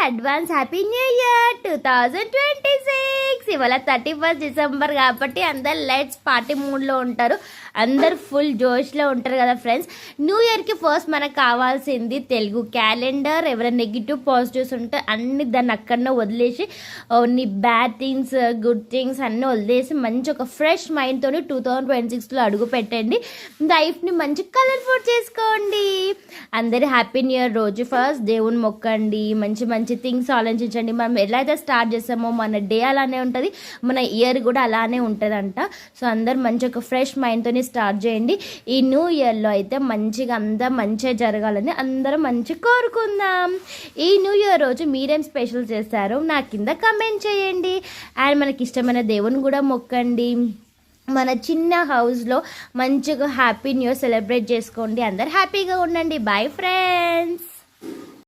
Advance happy new year 2026. ఇవాళ 31st December కాబట్టి అందరు లైట్స్ పార్టీ మూడ్లో ఉంటారు, అందరు ఫుల్ జోష్లో ఉంటారు కదా ఫ్రెండ్స్. న్యూ ఇయర్కి ఫస్ట్ మనకు కావాల్సింది తెలుగు క్యాలెండర్. ఎవరైనా నెగిటివ్ పాజిటివ్స్ ఉంటే అన్ని దాన్ని అక్కడనే వదిలేసి నీ బ్యాడ్ థింగ్స్ గుడ్ థింగ్స్ అన్నీ వదిలేసి మంచి ఒక ఫ్రెష్ మైండ్తో 2026లో అడుగు పెట్టండి. లైఫ్ని మంచి కలర్ఫుల్ చేసుకోండి. అందరి హ్యాపీ న్యూ ఇయర్ రోజు ఫస్ట్ దేవుని మొక్కండి, మంచి మంచి థింగ్స్ ఆలోచించండి. మనం ఎలా అయితే స్టార్ట్ చేస్తామో మన డే అలానే ఉంటుంది, మన ఇయర్ కూడా అలానే ఉంటుందంట. సో అందరు మంచి ఒక ఫ్రెష్ మైండ్తో స్టార్ట్ చేయండి. ఈ న్యూ ఇయర్లో అయితే మంచిగా అందరూ మంచిగా జరగాలని అందరం మంచి కోరుకుందాం. ఈ న్యూ ఇయర్ రోజు మీరేం స్పెషల్ చేస్తారో నా కింద కమెంట్ చేయండి. అండ్ మనకి ఇష్టమైన దేవుని కూడా మొక్కండి. మన చిన్న హౌస్లో మంచిగా హ్యాపీ న్యూ ఇయర్ సెలబ్రేట్ చేసుకోండి. అందరు హ్యాపీగా ఉండండి. Bye friends.